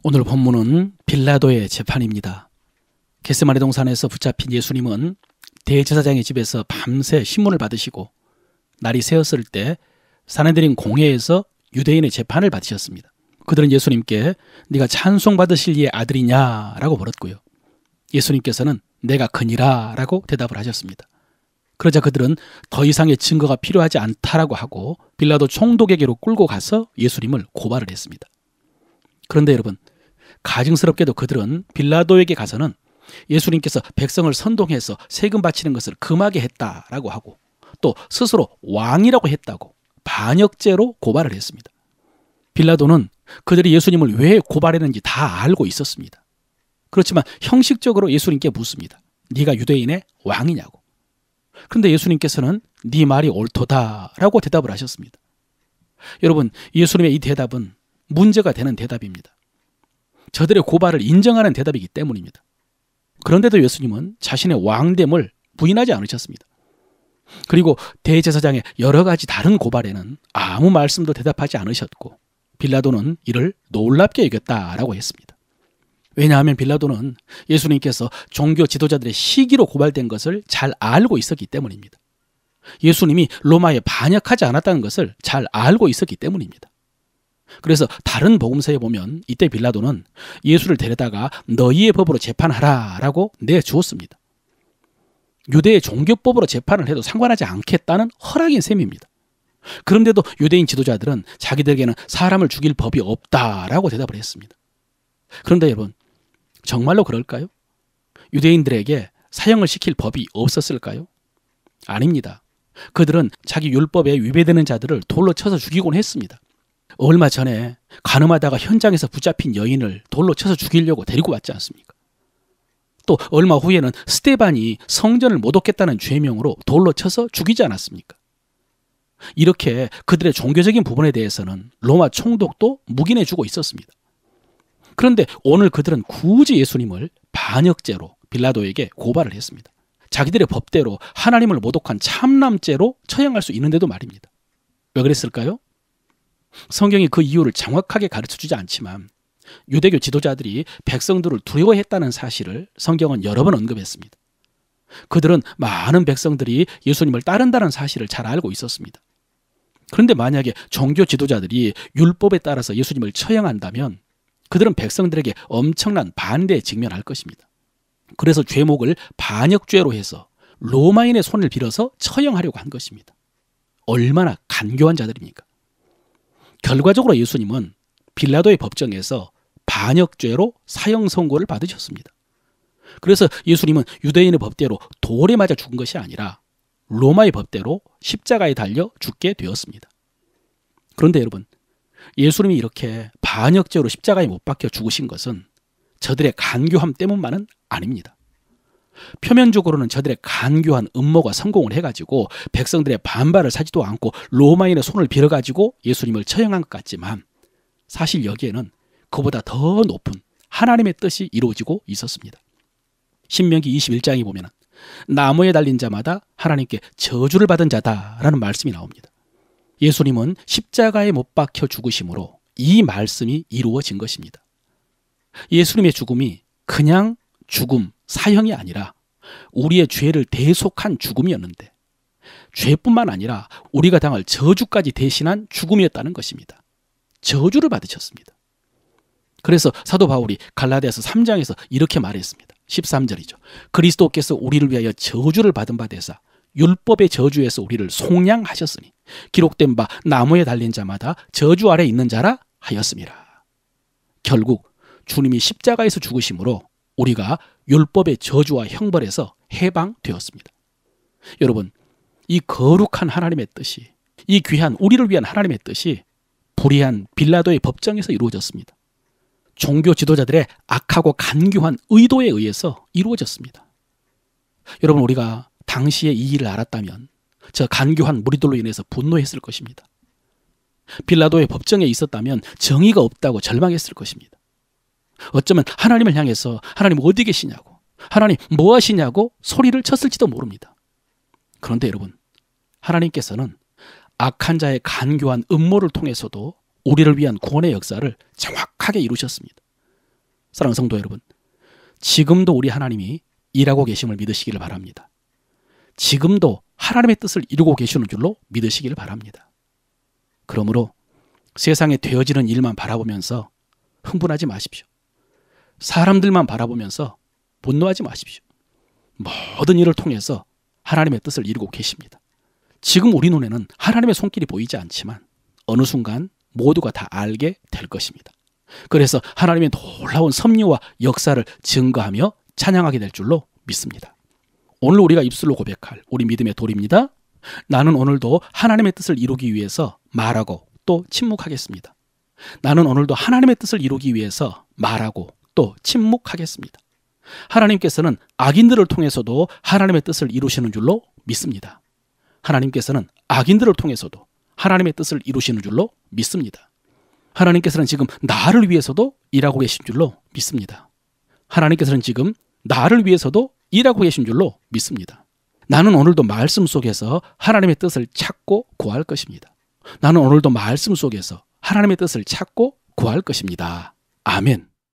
오늘 본문은 빌라도의 재판입니다. 겟세마네 동산에서 붙잡힌 예수님은 대제사장의 집에서 밤새 신문을 받으시고 날이 새었을 때 산헤드린 공회에서 유대인의 재판을 받으셨습니다. 그들은 예수님께 네가 찬송받으실 이의 아들이냐 라고 물었고요. 예수님께서는 내가 그니라 라고 대답을 하셨습니다. 그러자 그들은 더 이상의 증거가 필요하지 않다라고 하고 빌라도 총독에게로 끌고 가서 예수님을 고발을 했습니다. 그런데 여러분, 가증스럽게도 그들은 빌라도에게 가서는 예수님께서 백성을 선동해서 세금 바치는 것을 금하게 했다라고 하고 또 스스로 왕이라고 했다고 반역죄로 고발을 했습니다. 빌라도는 그들이 예수님을 왜 고발했는지 다 알고 있었습니다. 그렇지만 형식적으로 예수님께 묻습니다. 네가 유대인의 왕이냐고. 그런데 예수님께서는 네 말이 옳도다라고 대답을 하셨습니다. 여러분, 예수님의 이 대답은 문제가 되는 대답입니다. 저들의 고발을 인정하는 대답이기 때문입니다. 그런데도 예수님은 자신의 왕됨을 부인하지 않으셨습니다. 그리고 대제사장의 여러 가지 다른 고발에는 아무 말씀도 대답하지 않으셨고 빌라도는 이를 놀랍게 여겼다라고 했습니다. 왜냐하면 빌라도는 예수님께서 종교 지도자들의 시기로 고발된 것을 잘 알고 있었기 때문입니다. 예수님이 로마에 반역하지 않았다는 것을 잘 알고 있었기 때문입니다. 그래서 다른 복음서에 보면 이때 빌라도는 예수를 데려다가 너희의 법으로 재판하라 라고 내주었습니다. 유대의 종교법으로 재판을 해도 상관하지 않겠다는 허락인 셈입니다. 그런데도 유대인 지도자들은 자기들에게는 사람을 죽일 법이 없다라고 대답을 했습니다. 그런데 여러분, 정말로 그럴까요? 유대인들에게 사형을 시킬 법이 없었을까요? 아닙니다. 그들은 자기 율법에 위배되는 자들을 돌로 쳐서 죽이곤 했습니다. 얼마 전에 간음하다가 현장에서 붙잡힌 여인을 돌로 쳐서 죽이려고 데리고 왔지 않습니까? 또 얼마 후에는 스데반이 성전을 모독했다는 죄명으로 돌로 쳐서 죽이지 않았습니까? 이렇게 그들의 종교적인 부분에 대해서는 로마 총독도 묵인해주고 있었습니다. 그런데 오늘 그들은 굳이 예수님을 반역죄로 빌라도에게 고발을 했습니다. 자기들의 법대로 하나님을 모독한 참남죄로 처형할 수 있는데도 말입니다. 왜 그랬을까요? 성경이 그 이유를 정확하게 가르쳐주지 않지만 유대교 지도자들이 백성들을 두려워했다는 사실을 성경은 여러 번 언급했습니다. 그들은 많은 백성들이 예수님을 따른다는 사실을 잘 알고 있었습니다. 그런데 만약에 종교 지도자들이 율법에 따라서 예수님을 처형한다면 그들은 백성들에게 엄청난 반대에 직면할 것입니다. 그래서 죄목을 반역죄로 해서 로마인의 손을 빌어서 처형하려고 한 것입니다. 얼마나 간교한 자들입니까? 결과적으로 예수님은 빌라도의 법정에서 반역죄로 사형 선고를 받으셨습니다. 그래서 예수님은 유대인의 법대로 돌에 맞아 죽은 것이 아니라 로마의 법대로 십자가에 달려 죽게 되었습니다. 그런데 여러분, 예수님이 이렇게 반역죄로 십자가에 못 박혀 죽으신 것은 저들의 간교함 때문만은 아닙니다. 표면적으로는 저들의 간교한 음모가 성공을 해가지고 백성들의 반발을 사지도 않고 로마인의 손을 빌어가지고 예수님을 처형한 것 같지만 사실 여기에는 그보다 더 높은 하나님의 뜻이 이루어지고 있었습니다. 신명기 21장에 보면 나무에 달린 자마다 하나님께 저주를 받은 자다라는 말씀이 나옵니다. 예수님은 십자가에 못 박혀 죽으심으로 이 말씀이 이루어진 것입니다. 예수님의 죽음이 그냥 죽음, 사형이 아니라 우리의 죄를 대속한 죽음이었는데 죄뿐만 아니라 우리가 당할 저주까지 대신한 죽음이었다는 것입니다. 저주를 받으셨습니다. 그래서 사도 바울이 갈라디아서 3장에서 이렇게 말했습니다. 13절이죠. 그리스도께서 우리를 위하여 저주를 받은 바 되사 율법의 저주에서 우리를 속량하셨으니 기록된 바 나무에 달린 자마다 저주 아래 있는 자라 하였음이라. 결국 주님이 십자가에서 죽으심으로 우리가 율법의 저주와 형벌에서 해방되었습니다. 여러분, 이 거룩한 하나님의 뜻이, 이 귀한 우리를 위한 하나님의 뜻이 불의한 빌라도의 법정에서 이루어졌습니다. 종교 지도자들의 악하고 간교한 의도에 의해서 이루어졌습니다. 여러분, 우리가 당시에 이 일을 알았다면 저 간교한 무리들로 인해서 분노했을 것입니다. 빌라도의 법정에 있었다면 정의가 없다고 절망했을 것입니다. 어쩌면 하나님을 향해서 하나님 어디 계시냐고, 하나님 뭐 하시냐고 소리를 쳤을지도 모릅니다. 그런데 여러분, 하나님께서는 악한 자의 간교한 음모를 통해서도 우리를 위한 구원의 역사를 정확하게 이루셨습니다. 사랑하는 성도 여러분, 지금도 우리 하나님이 일하고 계심을 믿으시기를 바랍니다. 지금도 하나님의 뜻을 이루고 계시는 줄로 믿으시기를 바랍니다. 그러므로 세상에 되어지는 일만 바라보면서 흥분하지 마십시오. 사람들만 바라보면서 분노하지 마십시오. 모든 일을 통해서 하나님의 뜻을 이루고 계십니다. 지금 우리 눈에는 하나님의 손길이 보이지 않지만 어느 순간 모두가 다 알게 될 것입니다. 그래서 하나님의 놀라운 섭리와 역사를 증거하며 찬양하게 될 줄로 믿습니다. 오늘 우리가 입술로 고백할 우리 믿음의 도리입니다. 나는 오늘도 하나님의 뜻을 이루기 위해서 말하고 또 침묵하겠습니다. 나는 오늘도 하나님의 뜻을 이루기 위해서 말하고 또 침묵하겠습니다. 하나님께서는 악인들을 통해서도 하나님의 뜻을 이루시는 줄로 믿습니다. 하나님께서는 악인들을 통해서도 하나님의 뜻을 이루시는 줄로 믿습니다. 하나님께서는 지금 나를 위해서도 일하고 계신 줄로 믿습니다. 하나님께서는 지금 나를 위해서도 일하고 계신 줄로 믿습니다. 나는 오늘도 말씀 속에서 하나님의 뜻을 찾고 구할 것입니다. 나는 오늘도 말씀 속에서 하나님의 뜻을 찾고 구할 것입니다. 아멘.